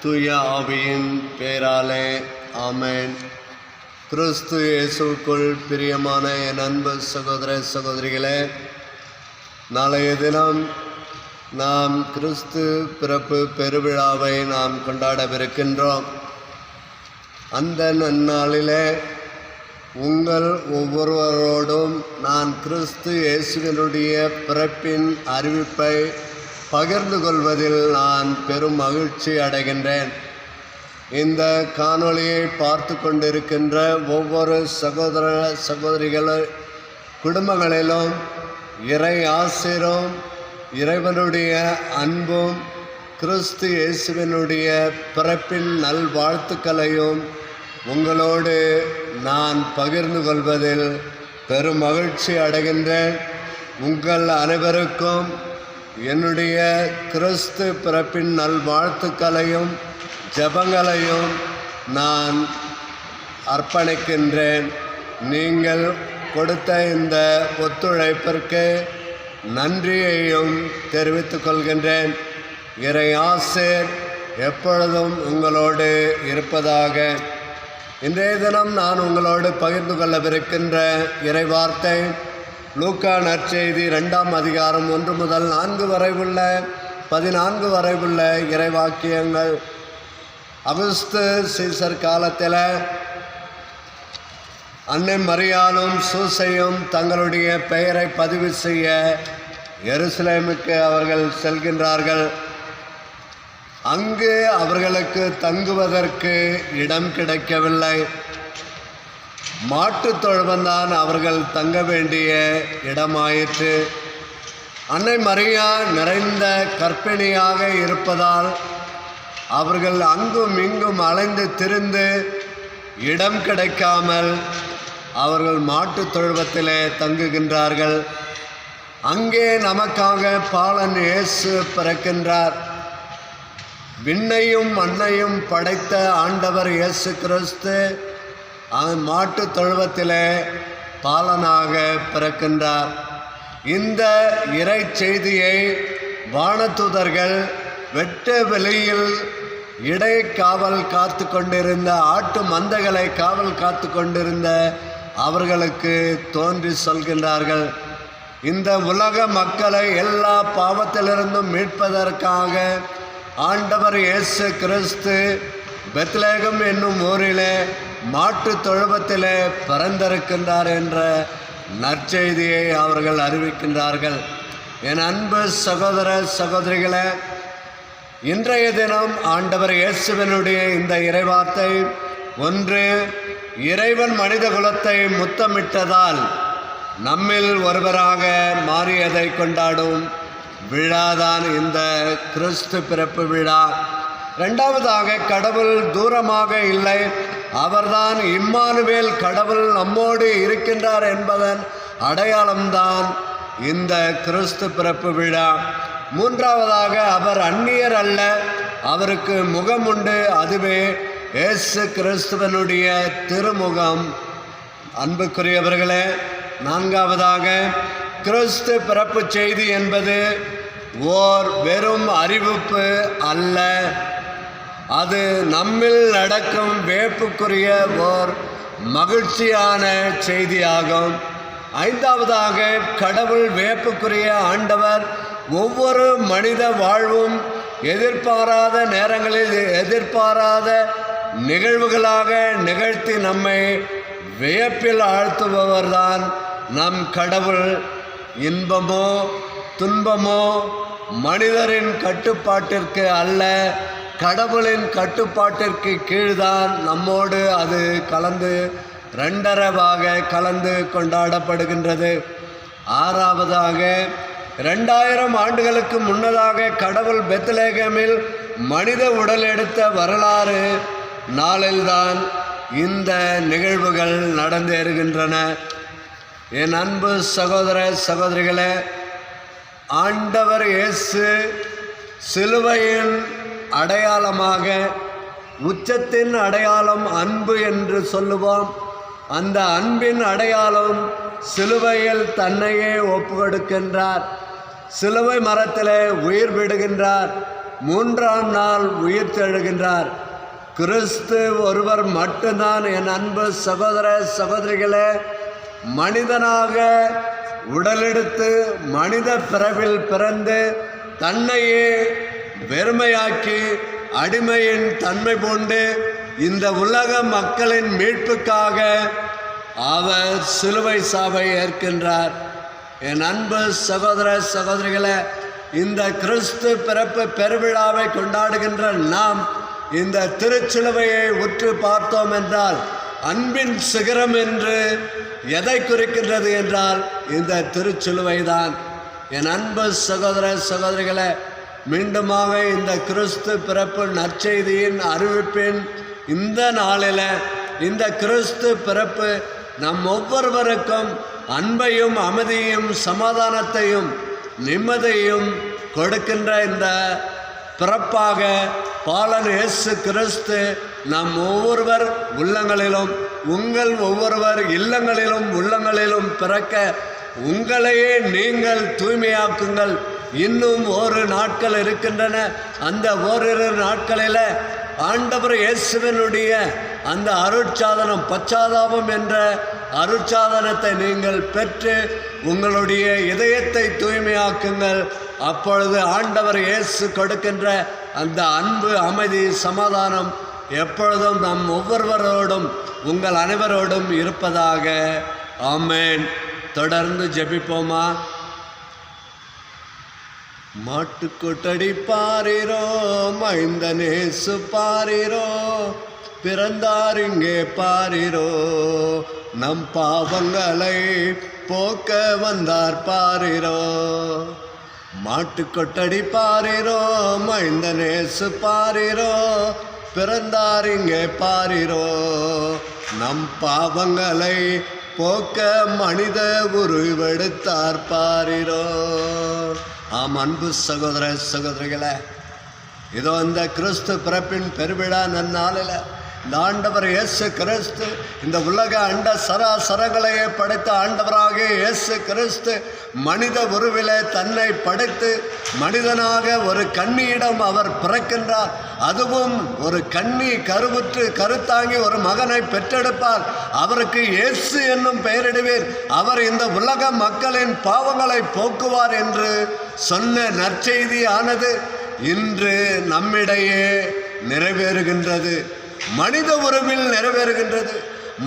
தூய ஆவியின் பேராலே ஆமென். கிறிஸ்து இயேசுக்குள் பிரியமான என் அன்பு சகோதர சகோதரிகளே, நாளைய தினம் நாம் கிறிஸ்து பிறப்பு பெருவிழாவை நாம் கொண்டாடவிருக்கின்றோம். அந்த நன்னாளிலே உங்கள் ஒவ்வொருவரோடும் நான் கிறிஸ்து இயேசுவினுடைய பிறப்பின் அறிவிப்பை பகிர்ந்து கொள்வதில் நான் பெரும் மகிழ்ச்சி அடைகின்றேன். இந்த காணொளியை பார்த்து கொண்டிருக்கின்ற ஒவ்வொரு சகோதர சகோதரிகள் குடும்பங்களிலும் இறை ஆசீரும் இறைவனுடைய அன்பும் கிறிஸ்து இயேசுவினுடைய பிறப்பின் நல்வாழ்த்துக்களையும் உங்களோடு நான் பகிர்ந்து கொள்வதில் பெரும் மகிழ்ச்சி அடைகின்றேன். உங்கள் அனைவருக்கும் என்னுடைய கிறிஸ்து பிறப்பின் நல்வாழ்த்துக்களையும் ஜெபங்களையும் நான் அர்ப்பணிக்கின்றேன். நீங்கள் கொடுத்த இந்த ஒத்துழைப்பிற்கு நன்றியையும் தெரிவித்துக் கொள்கின்றேன். இறை ஆசீர் எப்பொழுதும் உங்களோடு இருப்பதாக. இன்றைய தினம் நான் உங்களோடு பகிர்ந்து கொள்ளவிருக்கின்ற இறைவார்த்தை லூக்கா நற்செய்தி 2ஆம் அதிகாரம் 1 முதல் 4 வரை உள்ள 14 வரை உள்ள இறைவாக்கியங்கள். அகுஸ்து சீசர் காலத்தில் அன்னை மரியாளும் சூசையும் தங்களுடைய பெயரை பதிவு செய்ய எருசலேமுக்கு அவர்கள் செல்கின்றார்கள். அங்கு அவர்களுக்கு தங்குவதற்கு இடம் கிடைக்கவில்லை. மாட்டுத் தொழுவந்தான் அவர்கள் தங்க வேண்டிய இடமாயிற்று. அன்னை மரியா நிறைந்த கர்ப்பிணியாக இருப்பதால் அவர்கள் அங்கும் இங்கும் அலைந்து திரிந்து இடம் கிடைக்காமல் அவர்கள் மாட்டுத் தொழுவத்திலே தங்குகின்றார்கள். அங்கே நமக்காக பாலன் இயேசு பிறக்கின்றார். விண்ணையும் மண்ணையும் படைத்த ஆண்டவர் இயேசு கிறிஸ்து மாட்டுத் தொழுவத்திலே பாலனாக பிறக்கின்றார். இந்த இறை செய்தியை வானதூதர்கள் வெட்ட வெளியில் இடை காவல் காத்து கொண்டிருந்த ஆட்டு மந்தைகளை காவல் காத்து கொண்டிருந்த அவர்களுக்கு தோன்றி சொல்கின்றார்கள். இந்த உலக மக்களை எல்லா பாவத்திலிருந்தும் மீட்பதற்காக ஆண்டவர் இயேசு கிறிஸ்து பெத்லகேம் என்னும் ஊரிலே மாட்டு தொழுவத்திலே பிறந்திருக்கின்றார் என்ற நற்செய்தியை அவர்கள் அறிவிக்கின்றார்கள். என் அன்பு சகோதர சகோதரிகளே, இன்றைய தினம் ஆண்டவர் இயேசுவினுடைய இந்த இறைவார்த்தை, ஒன்று, இறைவன் மனித குலத்தை முத்தமிட்டதால் நம்மில் ஒருவராக மாறியதை கொண்டாடும் விழாதான் இந்த கிறிஸ்து பிறப்பு விழா. இரண்டாவதாக, கடவுள் தூரமாக இல்லை, அவர்தான் இம்மானுவேல், கடவுள் நம்மோடு இருக்கின்றார் என்பதன் அடையாளம்தான் இந்த கிறிஸ்து பிறப்பு விழா. மூன்றாவதாக, அவர் அந்நியர் அல்ல, அவருக்கு முகம் உண்டு, அதுவே இயேசு கிறிஸ்துவனுடைய திருமுகம். அன்புக்குரியவர்களே, நான்காவதாக, கிறிஸ்து பிறப்பு செய்தி என்பது ஓர் வெறும் அறிவிப்பு அல்ல, அது நம்மில் நடக்கும் வியப்புக்குரிய ஓர் மகிழ்ச்சியான செய்தியாகும். ஐந்தாவதாக, கடவுள் வியப்புக்குரிய ஆண்டவர் ஒவ்வொரு மனித வாழ்வும் எதிர்பாராத நேரங்களில் எதிர்பாராத நிகழ்வுகளாக நிகழ்த்தி நம்மை வியப்பில் ஆழ்த்துபவர்தான் நம் கடவுள். இன்பமோ துன்பமோ மனிதரின் கட்டுப்பாட்டிற்கு அல்ல, கடவுளின் கட்டுப்பாட்டிற்கு கீழ்தான் நம்மோடு அது கலந்து இரண்டரவாக கலந்து கொண்டாடப்படுகின்றது. ஆறாவதாக, 2000 ஆண்டுகளுக்கு முன்னதாக கடவுள் பெத்லகேமில் மனித உடல் எடுத்த வரலாறு நாளில்தான் இந்த நிகழ்வுகள் நடந்தேறுகின்றன. என் அன்பு சகோதர சகோதரிகளே, ஆண்டவர் இயேசு சிலுவையின் அடையாளமாக, உச்சத்தின் அடையாளம் அன்பு என்று சொல்லுவோம். அந்த அன்பின் அடையாளம் சிலுவையில் தன்னையே ஒப்பு கொடுக்கின்றார். சிலுவை மரத்திலே உயிர் விடுகின்றார். மூன்றாம் நாள் உயிர்த்தெழுகின்றார். கிறிஸ்து ஒருவர் மட்டும்தான் என் அன்பு சகோதர சகோதரிகளே மனிதனாக உடலெடுத்து மனித பிறவில் பிறந்து தன்னையே வெறுமையாக்கி அடிமையின் தன்மை பூண்டு இந்த உலக மக்களின் மீட்புக்காக அவர் சிலுவை சாவை ஏற்கின்றார். என் அன்பு சகோதர சகோதரிகளே, இந்த கிறிஸ்து பிறப்பு பெருவிழாவை கொண்டாடுகின்ற நாம் இந்த திருச்சிலுவையை உற்று பார்த்தோம் என்றால் அன்பின் சிகரம் என்று எதை குறிக்கின்றது என்றால் இந்த திருச்சிலுவை தான். என் அன்பு சகோதர சகோதரிகளே, மீண்டுமாக இந்த கிறிஸ்து பிறப்பு நற்செய்தியின் அறிவிப்பின் இந்த நாளில் இந்த கிறிஸ்து பிறப்பு நம் ஒவ்வொருவருக்கும் அன்பையும் அமைதியையும் சமாதானத்தையும் நிம்மதியையும் கொடுக்கின்ற இந்த பிறப்பாக பாலன் இயேசு கிறிஸ்து நம் ஒவ்வொருவர் உள்ளங்களிலும் உங்கள் ஒவ்வொருவர் இல்லங்களிலும் உள்ளங்களிலும் பிறக்க உங்களையே நீங்கள் தூய்மையாக்குங்கள். இன்னும் ஒரு நாட்கள் இருக்கின்றன. அந்த ஓரிரு நாட்களில் ஆண்டவர் இயேசுவினுடைய அந்த அருட்சாதனம் பச்சாதாபம் என்ற அருட்சாதனத்தை நீங்கள் பெற்று உங்களுடைய இதயத்தை தூய்மையாக்குங்கள். அப்பொழுது ஆண்டவர் இயேசு கொடுக்கின்ற அந்த அன்பு அமைதி சமாதானம் எப்பொழுதும் நம் ஒவ்வொருவரோடும் உங்கள் அனைவரோடும் இருப்பதாக. ஆமென். தொடர்ந்து ஜெபிப்போமா? மாட்டுக்கொட்டடி பாரிரோ மைந்தனேசு பாரிரோ பிறந்தார் இங்கே பாரிரோ நம் பாவங்களை போக்க வந்தார் பாரிரோ. மாட்டுக்கொட்டடி பாரிரோ மைந்தனேசு பாரிரோ பிறந்தார் இங்கே பாரிரோ நம் பாவங்களை போக்க மனித உருவெடுத்தார் பாரிரோ. ஆம் அன்பு சகோதர சகோதரிகளே, இதோ இந்த கிறிஸ்து பிறப்பின் பெருவிழா நன்னாளில் இந்த ஆண்டவர் இயேசு கிறிஸ்து இந்த உலக அண்ட சராசரங்களையே படைத்த ஆண்டவராக இயேசு கிறிஸ்து மனித உருவிலே தன்னை படைத்து மனிதனாக ஒரு கன்னியிடம் அவர் பிறக்கின்றார். அதுவும் ஒரு கன்னி கருவுற்று கருத்தாங்கி ஒரு மகனை பெற்றெடுப்பார். அவருக்கு இயேசு என்னும் பெயரிடுவீர். அவர் இந்த உலக மக்களின் பாவங்களை போக்குவார் என்று சொன்ன நற்செய்தியானது இன்று நம்மிடையே நிறைவேறுகின்றது. மனித உருவில் நிறைவேறுகின்றது.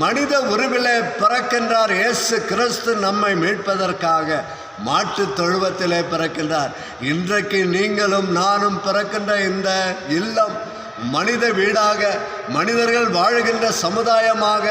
மனித உருவிலே பிறக்கின்றார் இயேசு கிறிஸ்து நம்மை மீட்பதற்காக மாட்டு தொழுவத்திலே பிறக்கின்றார். இன்றைக்கு நீங்களும் நானும் பிறக்கின்ற இந்த இல்லம் மனித வீடாக மனிதர்கள் வாழுகின்ற சமுதாயமாக,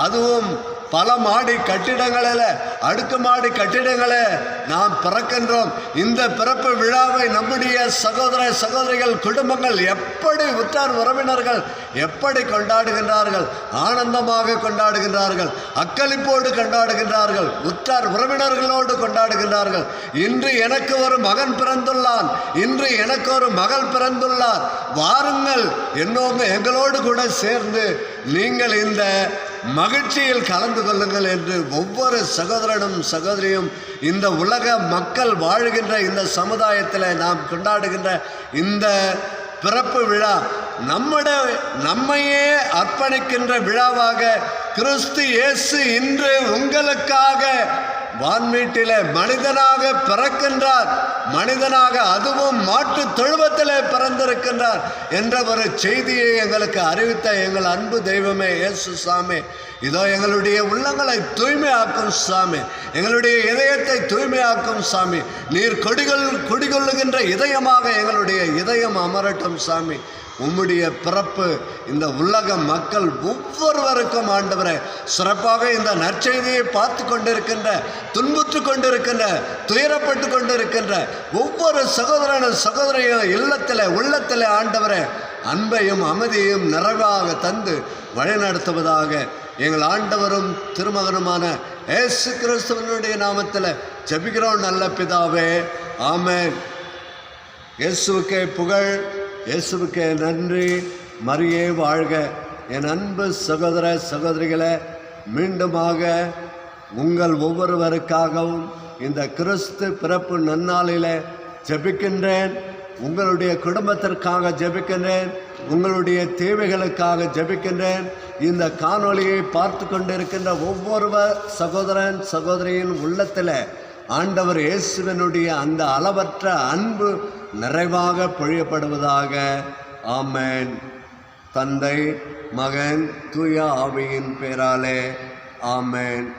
அதுவும் பல மாடி கட்டிடங்களில் அடுக்குமாடி கட்டிடங்களில் நாம் பிறக்கின்றோம். இந்த பிறப்பு விழாவை நம்முடைய சகோதர சகோதரிகள் குடும்பங்கள் எப்படி உற்றார் உறவினர்கள் எப்படி கொண்டாடுகின்றார்கள்? ஆனந்தமாக கொண்டாடுகின்றார்கள், அக்களிப்போடு கொண்டாடுகின்றார்கள், உற்றார் உறவினர்களோடு கொண்டாடுகின்றார்கள். இன்று எனக்கு ஒரு மகன் பிறந்துள்ளான், இன்று எனக்கு ஒரு மகள் பிறந்துள்ளார், வாருங்கள் எங்களோடு கூட சேர்ந்து நீங்கள் இந்த மகிழ்ச்சியில் கலந்து கொள்ளுங்கள் என்று ஒவ்வொரு சகோதரனும் சகோதரியும் இந்த உலக மக்கள் வாழுகின்ற இந்த சமுதாயத்தில் நாம் கொண்டாடுகின்ற இந்த பிறப்பு விழா நம்மையே அர்ப்பணிக்கின்ற விழாவாக கிறிஸ்து இயேசு இன்று உங்களுக்காக வான்மீட்டிலே மனிதனாக பிறக்கின்றார். மனிதனாக, அதுவும் மாட்டு தொழுவத்திலே பிறந்திருக்கின்றார் என்ற ஒரு செய்தியை எங்களுக்கு அறிவித்த எங்கள் அன்பு தெய்வமே இயேசு சாமி, இதோ எங்களுடைய உள்ளங்களை தூய்மையாக்கும் சாமி, எங்களுடைய இதயத்தை தூய்மையாக்கும் சாமி. நீர் குடிகொள்ளுகின்ற இதயமாக எங்களுடைய இதயம் அமரட்டும் சாமி. உம்முடைய பிறப்பு இந்த உலக மக்கள் ஒவ்வொருவருக்கும் ஆண்டவரே சிறப்பாக இந்த நற்செய்தியை பார்த்து கொண்டிருக்கின்ற, துன்புற்று கொண்டிருக்கின்ற, துயரப்பட்டு கொண்டிருக்கின்ற ஒவ்வொரு சகோதரனும் சகோதரியும் இல்லத்தில் உள்ளத்தில் ஆண்டவரே அன்பையும் அமைதியையும் நிறைவாக தந்து வழிநடத்துவதாக எங்கள் ஆண்டவரும் திருமகனுமான இயேசு கிறிஸ்துவனுடைய நாமத்தில் ஜெபிக்கிறோம் நல்ல பிதாவே, ஆமென். இயேசுவுக்கே புகழ், இயேசுவுக்கே நன்றி. மரியே வாழ்க. என் அன்பு சகோதர சகோதரிகளை, மீண்டுமாக உங்கள் ஒவ்வொருவருக்காகவும் இந்த கிறிஸ்து பிறப்பு நன்னாளில் ஜெபிக்கின்றேன். உங்களுடைய குடும்பத்திற்காக ஜெபிக்கின்றேன். உங்களுடைய தேவைகளுக்காக ஜெபிக்கின்றேன். இந்த காணொளியை பார்த்து கொண்டிருக்கின்ற ஒவ்வொருவர் சகோதரன் சகோதரியின் உள்ளத்தில் ஆண்டவர் இயேசுவினுடைய அந்த அளவற்ற அன்பு நிறைவாக பொழியப்படுவதாக. ஆமென். தந்தை, மகன், தூய ஆவியின் பெயராலே. ஆமென்.